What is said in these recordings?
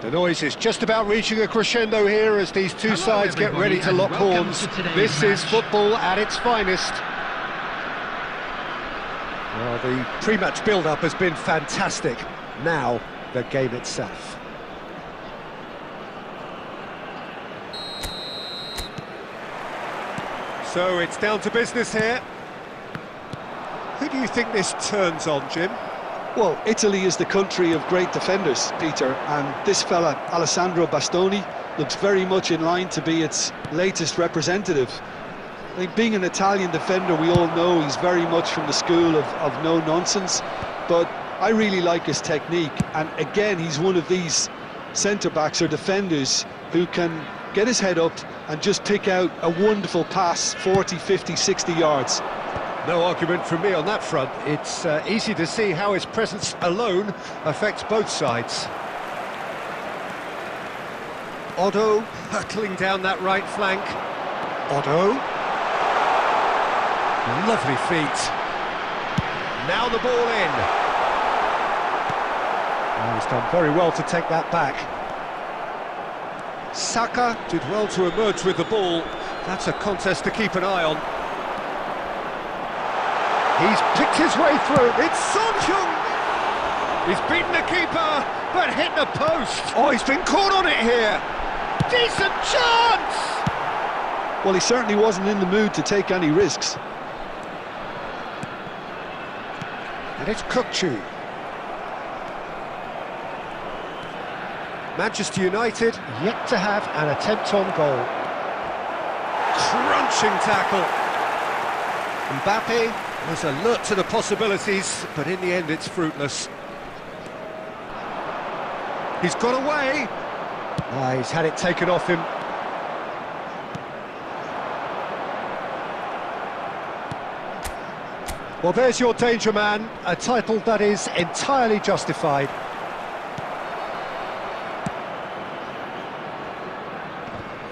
The noise is just about reaching a crescendo here as these two sides get ready to lock horns. This is football at its finest. Well, the pre-match build-up has been fantastic. Now, the game itself. So it's down to business here. Who do you think this turns on, Jim? Well, Italy is the country of great defenders, Peter, and this fella, Alessandro Bastoni, looks very much in line to be its latest representative. I think being an Italian defender, we all know he's very much from the school of no-nonsense, but I really like his technique, and again, he's one of these centre-backs or defenders who can get his head up and just pick out a wonderful pass, 40, 50, 60 yards. No argument from me on that front. It's easy to see how his presence alone affects both sides. Otto hurtling down that right flank. Otto. Lovely feet. Now the ball in. Oh, he's done very well to take that back. Saka did well to emerge with the ball. That's a contest to keep an eye on. He's picked his way through. It's Son Heung. He's beaten the keeper, but hit the post. Oh, he's been caught on it here. Decent chance! Well, he certainly wasn't in the mood to take any risks. And it's Kukçu. Manchester United yet to have an attempt on goal. Crunching tackle. Mbappe was alert to the possibilities, but in the end it's fruitless. He's got away. He's had it taken off him. Well, there's your danger man, a title that is entirely justified.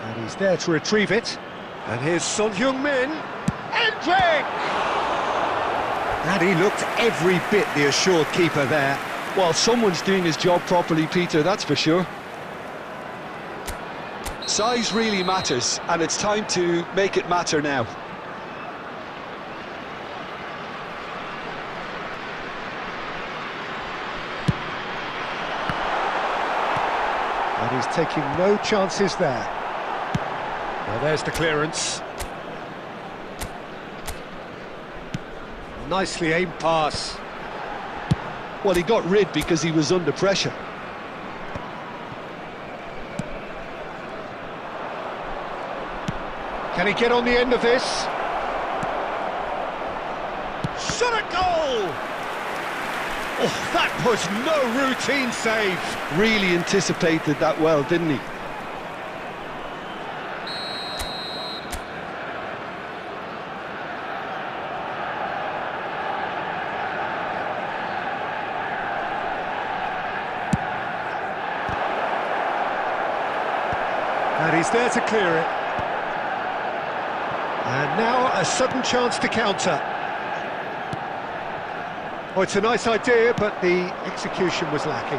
And he's there to retrieve it. And here's Son Heung-min. Endrick! And he looked every bit the assured keeper there. Well, someone's doing his job properly, Peter, that's for sure. Size really matters, and it's time to make it matter now. And he's taking no chances there. Well, there's the clearance. Nicely aimed pass. Well, he got rid because he was under pressure. Can he get on the end of this? Shot at goal! Oh, that was no routine save. Really anticipated that well, didn't he? And he's there to clear it. And now a sudden chance to counter. Oh, it's a nice idea, but the execution was lacking.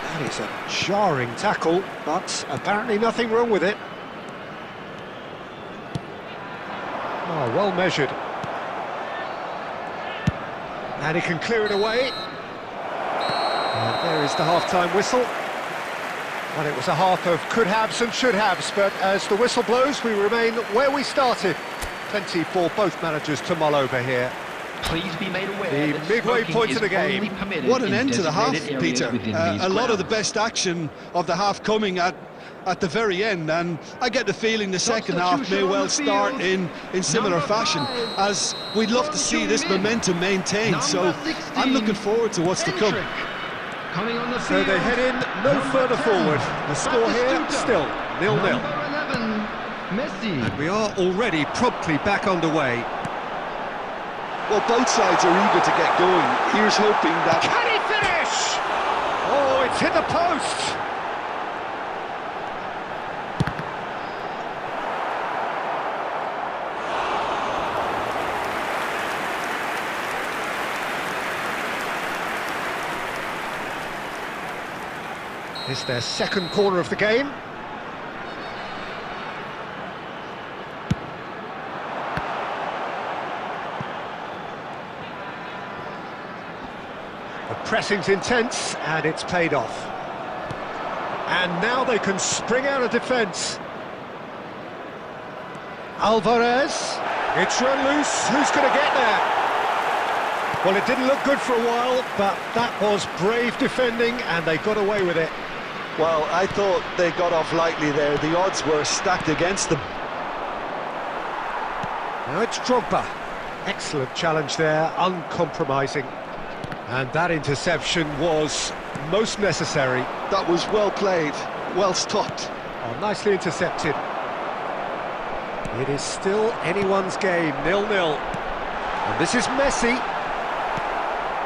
That is a jarring tackle, but apparently nothing wrong with it. Oh, well measured. And he can clear it away. And there is the half-time whistle. Well, it was a half of could-haves and should-haves, but as the whistle blows, we remain where we started. Plenty for both managers to mull over here. Please be made aware the midway point of the game. What an end to the half, Peter. A lot of the best action of the half coming at the very end, and I get the feeling the second half may well start in similar fashion, as we'd love to see this momentum maintained, so I'm looking forward to what's to come. So they head in no further forward. The score here still 0-0. And we are already promptly back underway. Well, both sides are eager to get going. Here's hoping that... Can he finish? Oh, it's hit the post. It's their second corner of the game. The pressing's intense, and it's paid off. And now they can spring out of defence. Alvarez, it's run loose, who's going to get there? Well, it didn't look good for a while, but that was brave defending, and they got away with it. Well, I thought they got off lightly there. The odds were stacked against them. Now it's Drogba. Excellent challenge there, uncompromising. And that interception was most necessary. That was well played, well stopped. Oh, nicely intercepted. It is still anyone's game, 0-0. And this is Messi.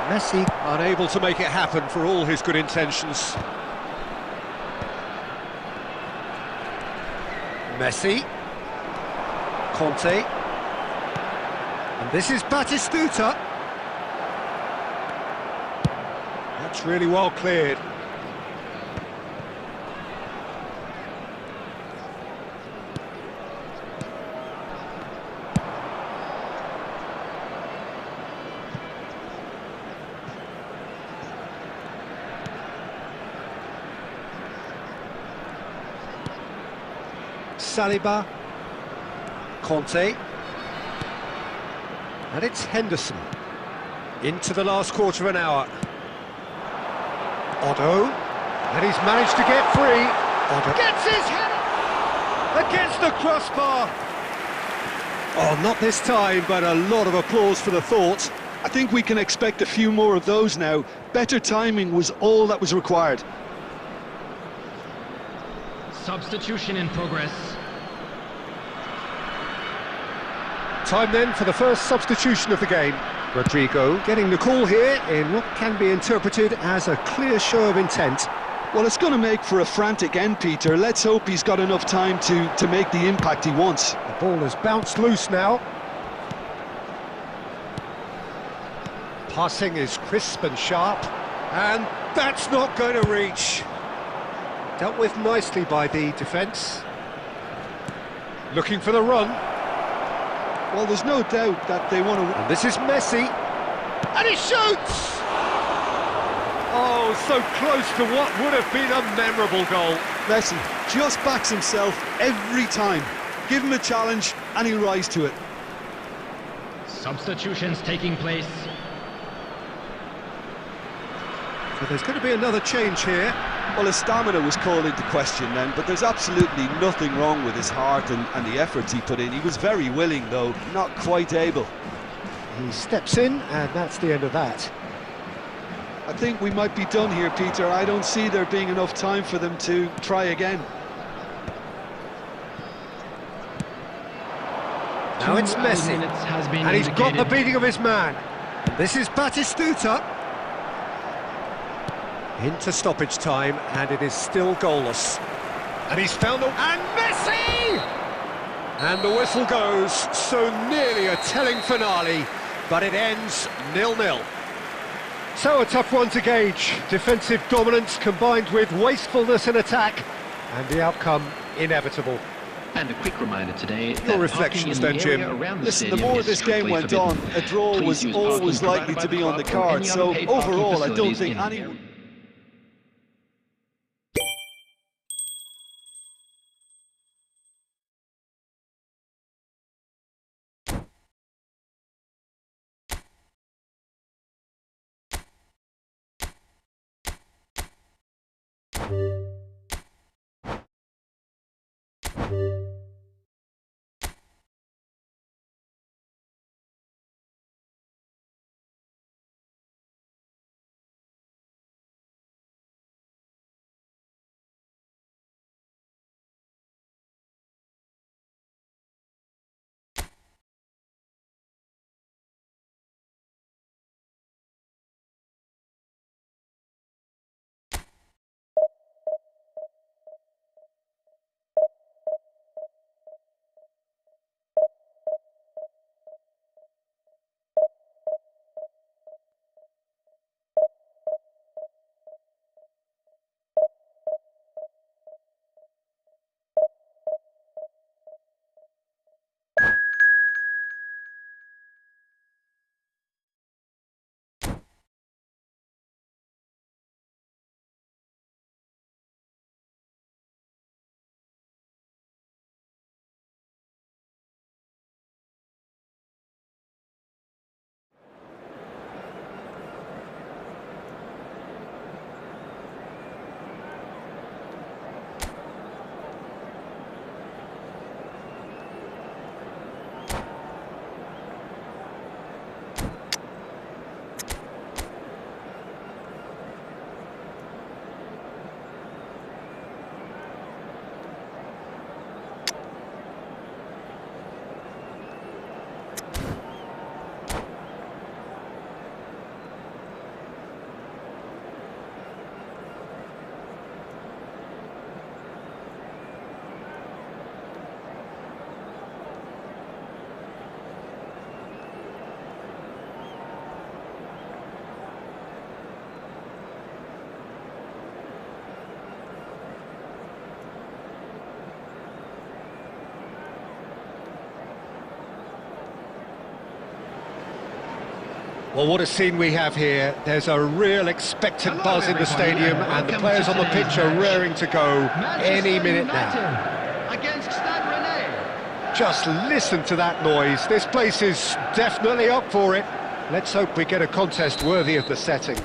Messi unable to make it happen for all his good intentions. Messi. Conte. And this is Batistuta. That's really well cleared. Saliba, Conte, and it's Henderson. Into the last quarter of an hour. Otto, and he's managed to get free. Otto gets his head against the crossbar. Oh, not this time, but a lot of applause for the thought. I think we can expect a few more of those now. Better timing was all that was required. Substitution in progress. Time then for the first substitution of the game. Rodrigo getting the call here in what can be interpreted as a clear show of intent. Well, it's going to make for a frantic end, Peter. Let's hope he's got enough time to make the impact he wants. The ball has bounced loose now. Passing is crisp and sharp, and that's not going to reach. Dealt with nicely by the defence. Looking for the run. Well, there's no doubt that they want to... And this is Messi, and he shoots! Oh, so close to what would have been a memorable goal. Messi just backs himself every time. Give him a challenge, and he'll rise to it. Substitutions taking place. So there's going to be another change here. Well, his stamina was called into question then, but there's absolutely nothing wrong with his heart and the efforts he put in. He was very willing, though, not quite able. He steps in, and that's the end of that. I think we might be done here, Peter. I don't see there being enough time for them to try again. Now it's Messi, and he's got the beating of his man. This is Batistuta. Into stoppage time, and it is still goalless. And he's found the... And Messi! And the whistle goes, so nearly a telling finale, but it ends 0-0. So a tough one to gauge. Defensive dominance combined with wastefulness in attack, and the outcome inevitable. And a quick reminder today Your that reflections then, Jim. Listen, the more this game went on, a draw was always likely to be on the card, so overall I don't think anyone... Well, what a scene we have here. There's a real expectant buzz in the stadium, and the players on the pitch are raring to go any minute now. Against Stade Rennais. Just listen to that noise. This place is definitely up for it. Let's hope we get a contest worthy of the setting.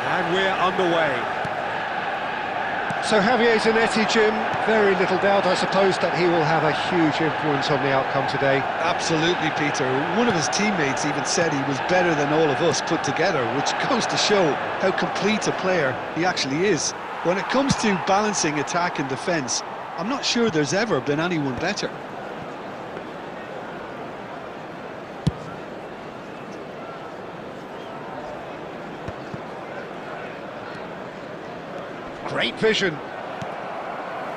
And we're underway. So Javier Zanetti, Jim, very little doubt, I suppose, that he will have a huge influence on the outcome today. Absolutely, Peter. One of his teammates even said he was better than all of us put together, which goes to show how complete a player he actually is. When it comes to balancing attack and defence, I'm not sure there's ever been anyone better. Great vision.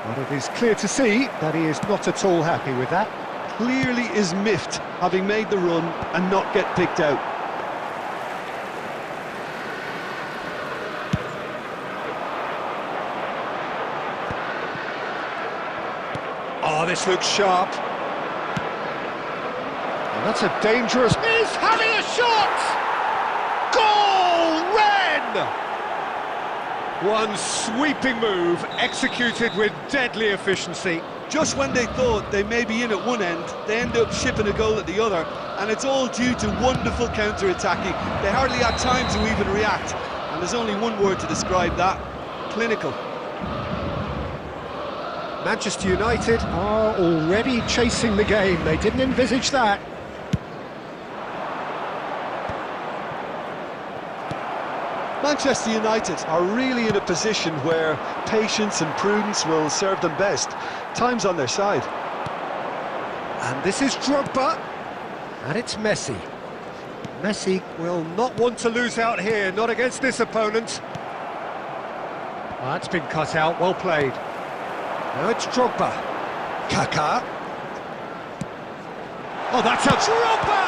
But it is clear to see that he is not at all happy with that. Clearly is miffed, having made the run and not get picked out. Oh, this looks sharp. And that's a dangerous... He's having a shot! Goal! Ren! One sweeping move, executed with deadly efficiency. Just when they thought they may be in at one end, they end up shipping a goal at the other, and it's all due to wonderful counter-attacking. They hardly had time to even react, and there's only one word to describe that: clinical. Manchester United are already chasing the game. They didn't envisage that. Manchester United are really in a position where patience and prudence will serve them best. Time's on their side. And this is Drogba, and it's Messi. Messi will not want to lose out here, not against this opponent. Oh, that's been cut out, well played. Now it's Drogba. Kaká. Oh, that's a Drogba!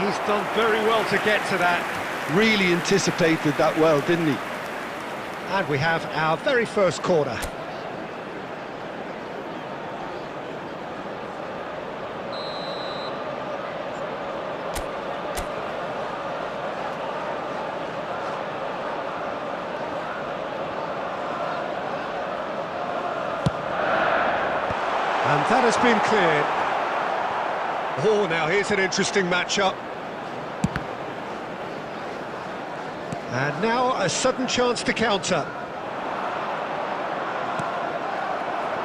He's done very well to get to that. Really anticipated that well, didn't he? And we have our very first corner. And that has been cleared. Oh, now here's an interesting matchup. And now a sudden chance to counter.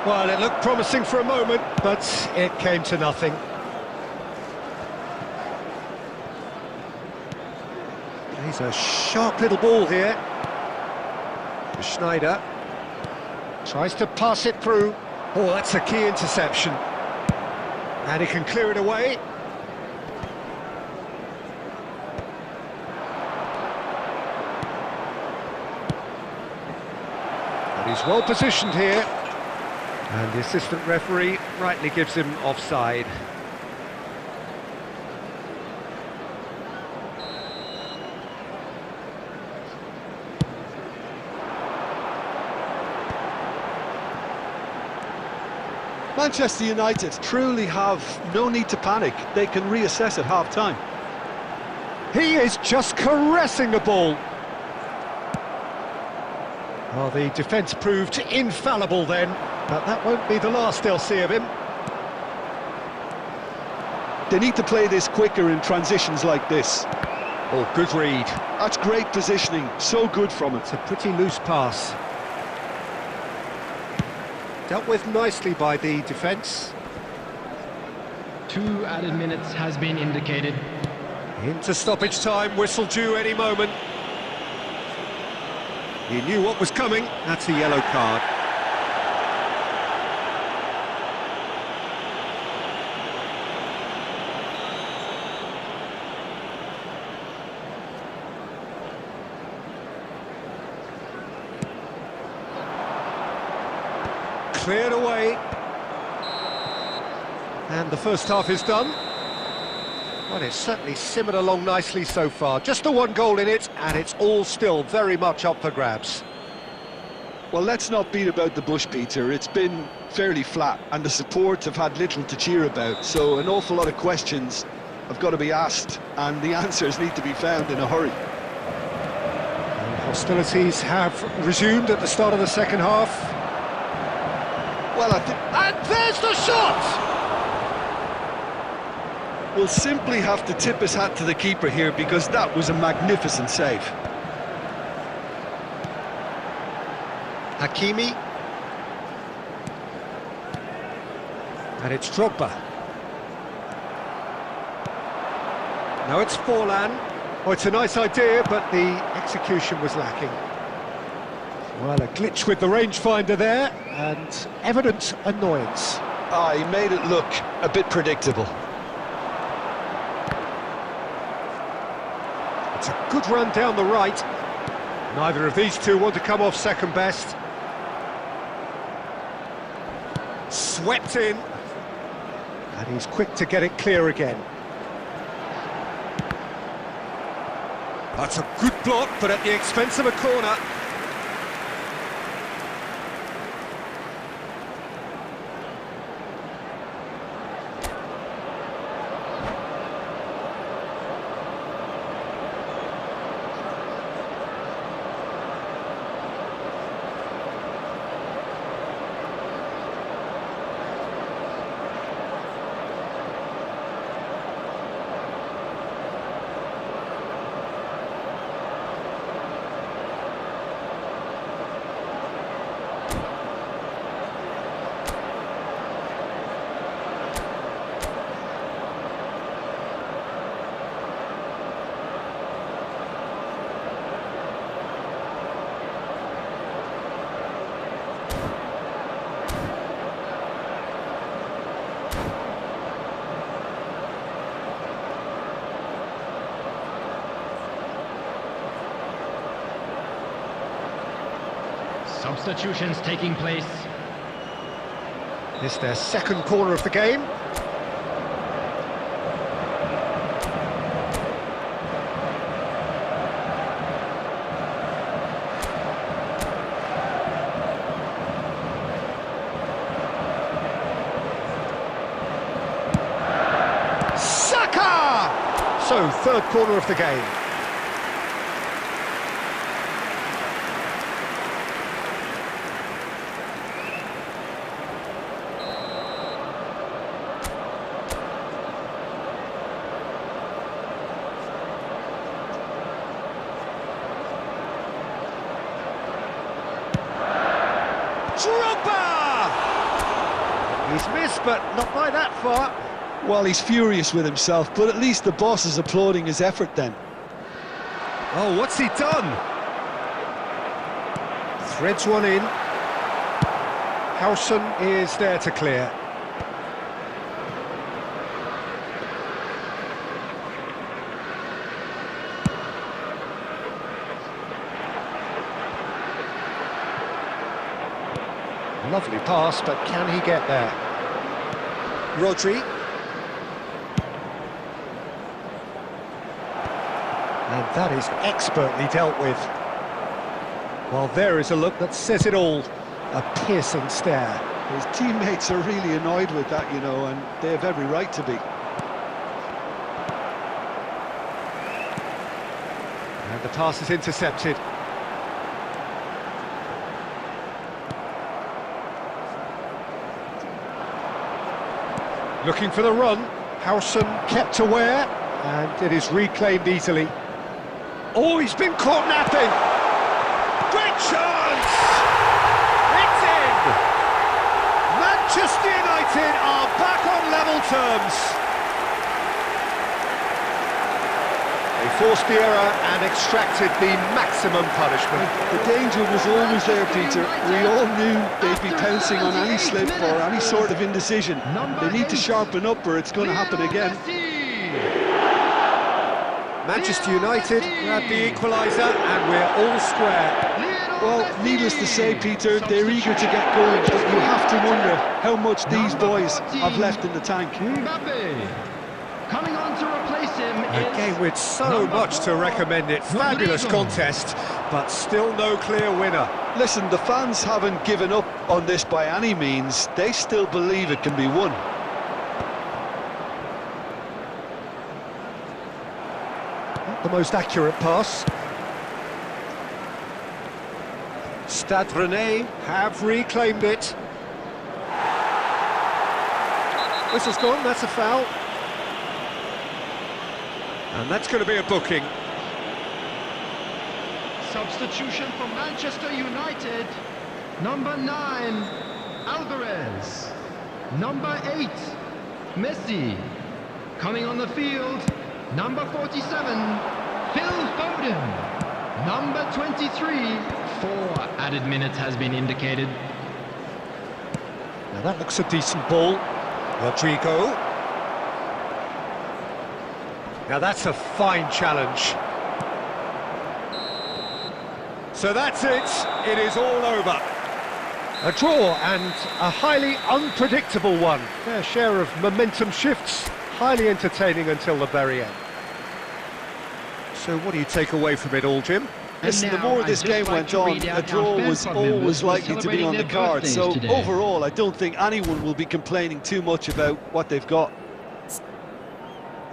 Well, it looked promising for a moment, but it came to nothing. He's a sharp little ball here. Schneider tries to pass it through. Oh, that's a key interception. And he can clear it away. He's well positioned here, and the assistant referee rightly gives him offside. Manchester United truly have no need to panic. They can reassess at half-time. He is just caressing the ball. Well, the defence proved infallible then, but that won't be the last they'll see of him. They need to play this quicker in transitions like this. Oh, good read. That's great positioning, so good from it. It's a pretty loose pass. Dealt with nicely by the defence. 2 added minutes has been indicated. Into stoppage time, whistle due any moment. He knew what was coming. That's a yellow card. Cleared away. And the first half is done. Well, it's certainly simmered along nicely so far. Just the one goal in it, and it's all still very much up for grabs. Well, let's not beat about the bush, Peter. It's been fairly flat, and the support have had little to cheer about, so an awful lot of questions have got to be asked, and the answers need to be found in a hurry. And hostilities have resumed at the start of the second half. Well, I think And there's the shot! we'll simply have to tip his hat to the keeper here, because that was a magnificent save. Hakimi. And it's Drogba. Now it's Forlan. Oh, it's a nice idea, but the execution was lacking. Well, a glitch with the rangefinder there, and evident annoyance. Ah, he made it look a bit predictable. It's a good run down the right. Neither of these two want to come off second best. Swept in. And he's quick to get it clear again. That's a good block, but at the expense of a corner. Substitutions taking place. It's their second corner of the game. Saka! So, third corner of the game. Drogba! He's missed, but not by that far. Well, he's furious with himself, but at least the boss is applauding his effort then. Oh, what's he done? Threads one in. Howson is there to clear. Lovely pass, but can he get there? Rodri. And that is expertly dealt with. Well, there is a look that says it all. A piercing stare. His teammates are really annoyed with that, you know, and they have every right to be. And the pass is intercepted. Looking for the run. Howson kept aware, and it is reclaimed easily. Oh, he's been caught napping! Great chance! It's in! Manchester United are back on level terms. They forced the error and extracted the maximum punishment. The danger was always there, Peter. We all knew they'd be pouncing on any slip or any sort of indecision. They need to sharpen up or it's going to happen again. Manchester United grab the equaliser and we're all square. Well, needless to say, Peter, they're eager to get going, but you have to wonder how much these boys have left in the tank. Mbappe coming on to replace him A game with so much to recommend it. Fabulous contest, but still no clear winner. Listen, the fans haven't given up on this by any means. They still believe it can be won. Not the most accurate pass. Stade Rennais have reclaimed it. Whistle's gone, that's a foul. And that's going to be a booking. Substitution for Manchester United. Number 9, Alvarez. Number 8, Messi. Coming on the field, number 47, Phil Foden. Number 23, 4 added minutes has been indicated. Now that looks a decent ball. Rodrigo. Now that's a fine challenge. So that's it. It is all over. A draw and a highly unpredictable one. Fair share of momentum shifts. Highly entertaining until the very end. So what do you take away from it all, Jim? Listen, the more this game went on, a draw was always likely to be on the card. So overall, I don't think anyone will be complaining too much about what they've got.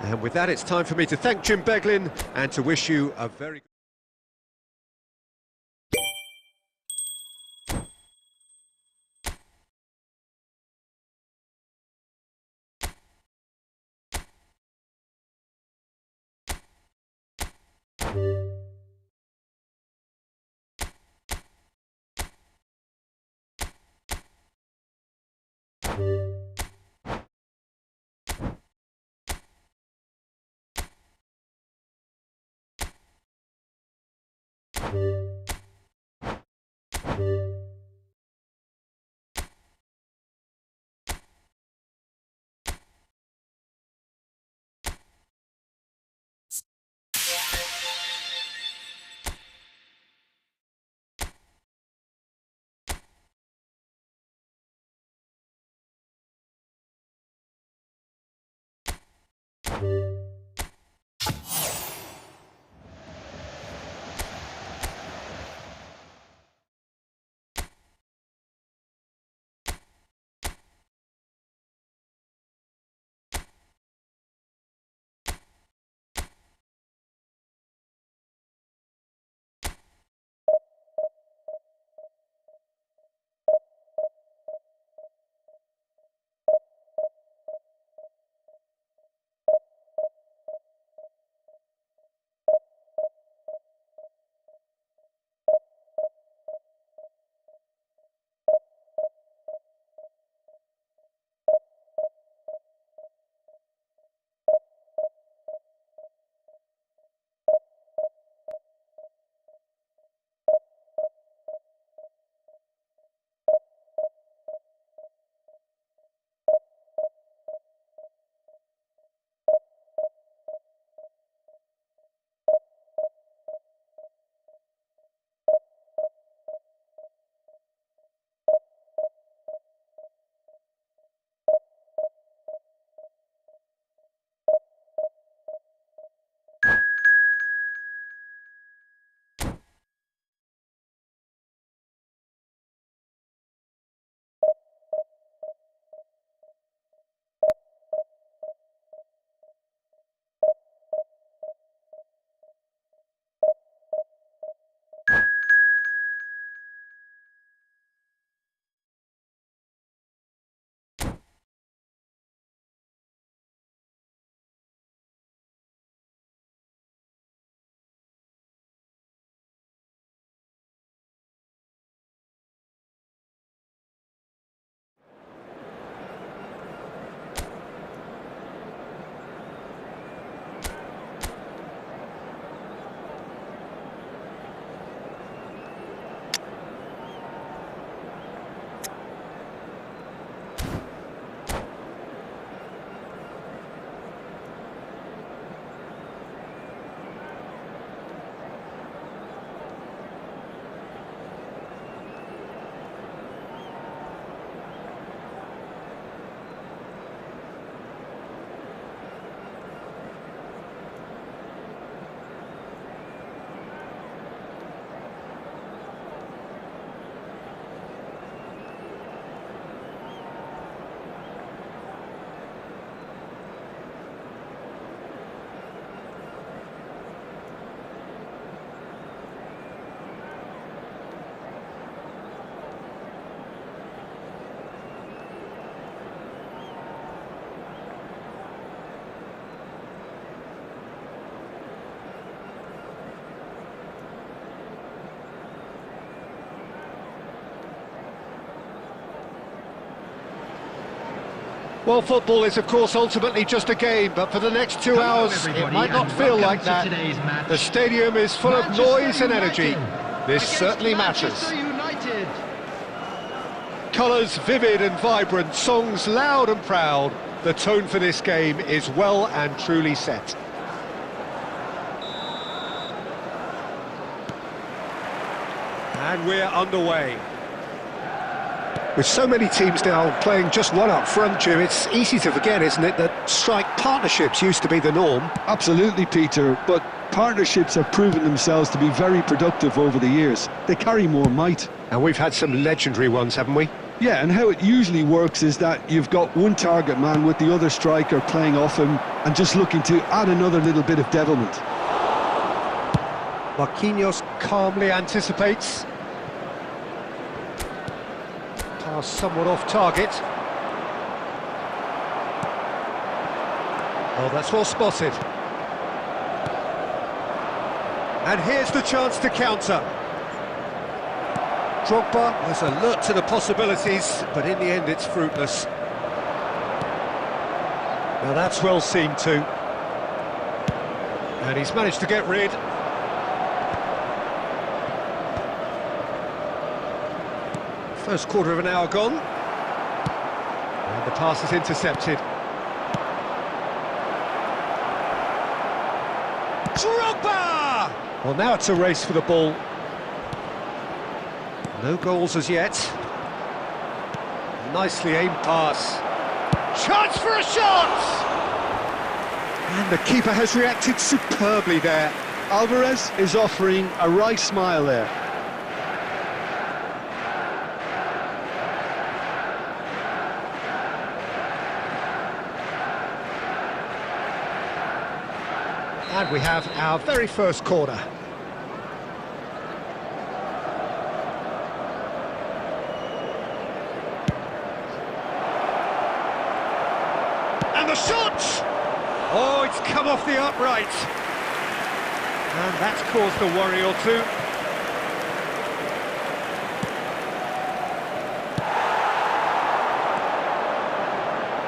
And with that, it's time for me to thank Jim Beglin and to wish you a very good Well, football is, of course, ultimately just a game, but for the next 2 hours, it might not feel like that. The stadium is full of noise and energy. This certainly matters. United. Colours vivid and vibrant, songs loud and proud. The tone for this game is well and truly set. And we're underway. With so many teams now playing just one up front, Jim, it's easy to forget, isn't it, that strike partnerships used to be the norm. Absolutely, Peter, but partnerships have proven themselves to be very productive over the years. They carry more might. And we've had some legendary ones, haven't we? Yeah, and how it usually works is that you've got one target man with the other striker playing off him and just looking to add another little bit of devilment. Marquinhos calmly anticipates. Pass somewhat off target. Oh, that's well spotted. And here's the chance to counter. Drogba was alert to the possibilities, but in the end it's fruitless. Now that's well seen too. And he's managed to get rid. First quarter of an hour gone. And the pass is intercepted. Drogba! Well, now it's a race for the ball. No goals as yet. Nicely aimed pass. Chance for a shot! And the keeper has reacted superbly there. Alvarez is offering a wry smile there. And we have our very first corner. And the shot! Oh, it's come off the upright. And that's caused a worry or two.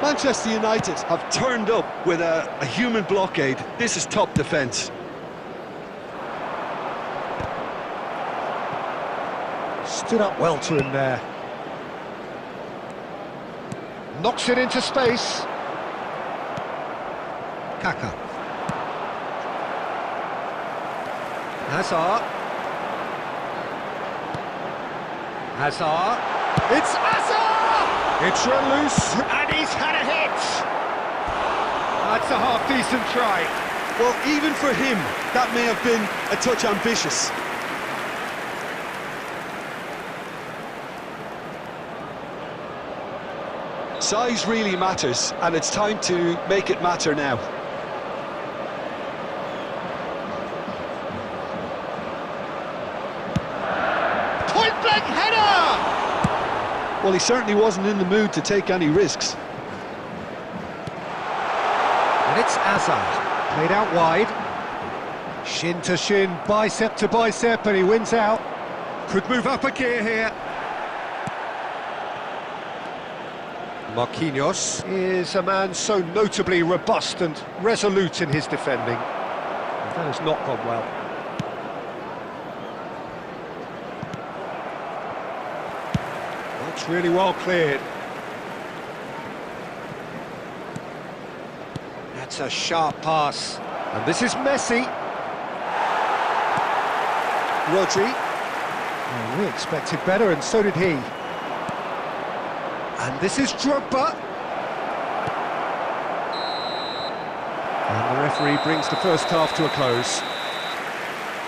Manchester United have turned up with a human blockade. This is top defence. Stood up well to him there. Knocks it into space. Kaka. Hazard. Hazard. It's Hazard! It's run loose, and he's had a hit! That's a half-decent try. Well, even for him, that may have been a touch ambitious. Size really matters, and it's time to make it matter now. Point-blank header! Well, he certainly wasn't in the mood to take any risks. And it's Hazard, played out wide. Shin to shin, bicep to bicep, and he wins out. Could move up a gear here. Marquinhos is a man so notably robust and resolute in his defending. And that has not gone well. That's really well cleared. That's a sharp pass. And this is Messi. Rodri. Oh, we expected better, and so did he. And this is Drogba. And the referee brings the first half to a close.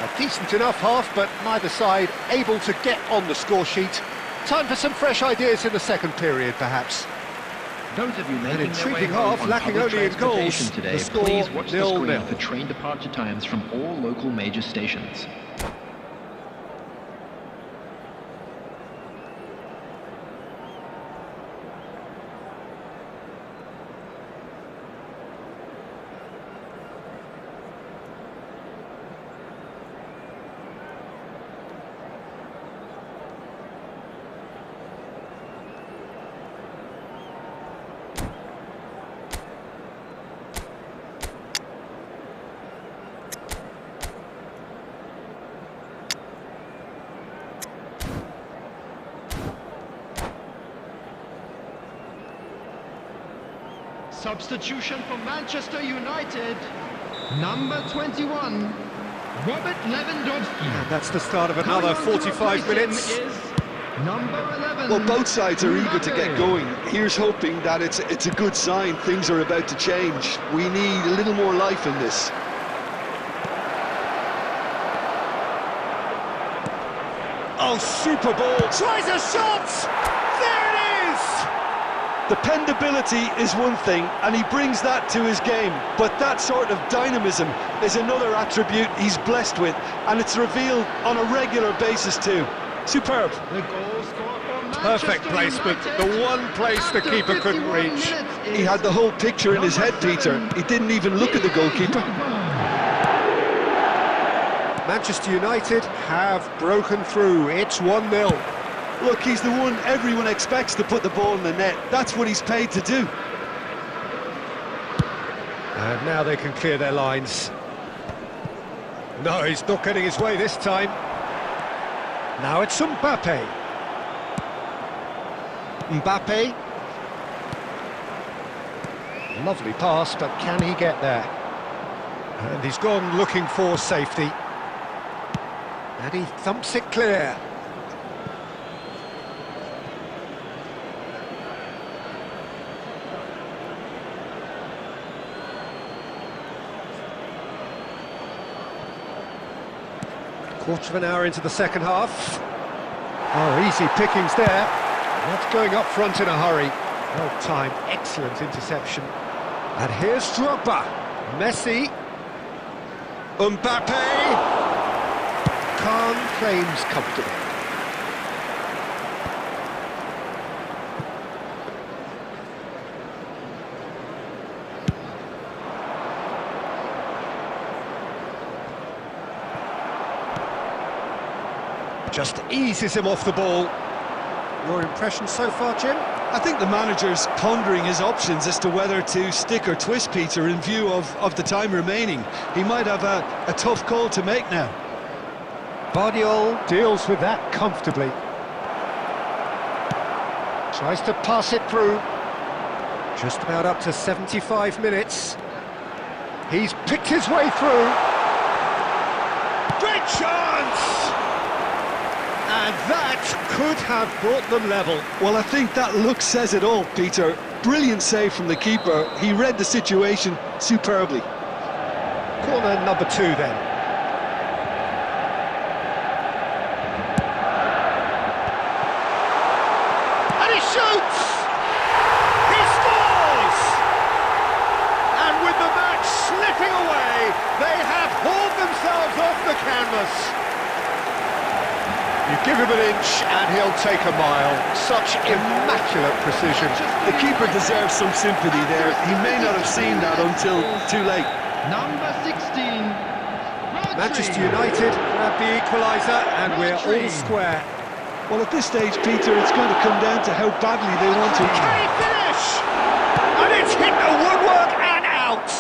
A decent enough half, but neither side able to get on the score sheet. Time for some fresh ideas in the second period, perhaps. Those of you making their way intriguing home half, on lacking public only in transportation goals. today, The score, please watch the 0-0. screen for train departure times from all local major stations. Substitution for Manchester United. Number 21, Robert Lewandowski. And that's the start of another 45 minutes. Number 11. Well, both sides are eager to get going. Here's hoping that it's a good sign. Things are about to change. We need a little more life in this. Oh, super ball! Tries a shot! There it is! Dependability is one thing, and he brings that to his game, but that sort of dynamism is another attribute he's blessed with, and it's revealed on a regular basis too. Superb. The goal scorer for Manchester Perfect placement, United. the one place the After keeper couldn't 51 reach. minutes He had the whole picture in his head, Peter. He didn't even look at the goalkeeper. Manchester United have broken through. It's 1-0. Look, he's the one everyone expects to put the ball in the net. That's what he's paid to do. And now they can clear their lines. No, he's not getting his way this time. Now it's Mbappe. Mbappe. Lovely pass, but can he get there? And he's gone looking for safety. And he thumps it clear. Quarter of an hour into the second half. Oh, easy pickings there. Not going up front in a hurry. Well timed, excellent interception. And here's Drogba. Messi. Mbappe. Khan claims comfortably. Just eases him off the ball. Your impression so far, Jim? I think the manager's pondering his options as to whether to stick or twist Peter in view of the time remaining. He might have a tough call to make now. Bardiol deals with that comfortably. Tries to pass it through. Just about up to 75 minutes. He's picked his way through. Great chance! And that could have brought them level. Well, I think that look says it all, Peter. Brilliant save from the keeper. He read the situation superbly. Corner number 2 then. And he shoots! He scores! And with the match slipping away, they have hauled themselves off the canvas. You give him an inch and he'll take a mile. Such immaculate precision. The keeper deserves some sympathy there. He may not have seen that until too late. Number 16, Rodri. Manchester United grab the equaliser and we're all square. Well, at this stage, Peter, it's going to come down to how badly they want to. Can he finish? And it's hit the woodwork and out.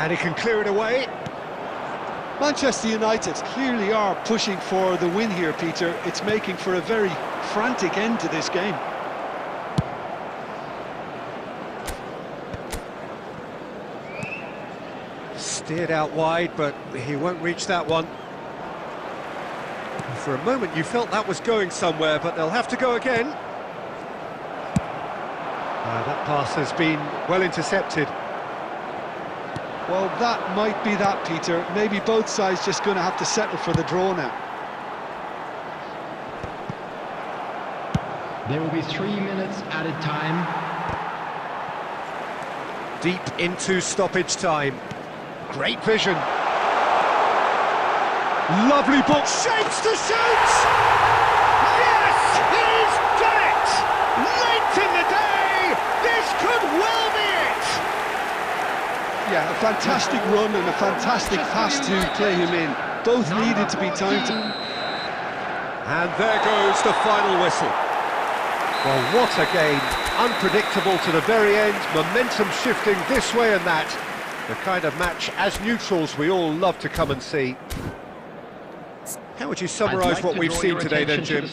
And he can clear it away. Manchester United clearly are pushing for the win here, Peter. It's making for a very frantic end to this game. Steered out wide, but he won't reach that one. For a moment you felt that was going somewhere, but they'll have to go again. That pass has been well intercepted. Well, that might be that, Peter. Maybe both sides just going to have to settle for the draw now. There will be 3 minutes added time. Deep into stoppage time. Great vision. Lovely ball. Shapes to shoot! Yes! He's done it! Late in the day! This could well be it! Yeah, a fantastic run and a fantastic pass to play him in. Both needed to be timed. And there goes the final whistle. Well, what a game. Unpredictable to the very end. Momentum shifting this way and that. The kind of match, as neutrals, we all love to come and see. How would you summarise what we've seen today then, Jim?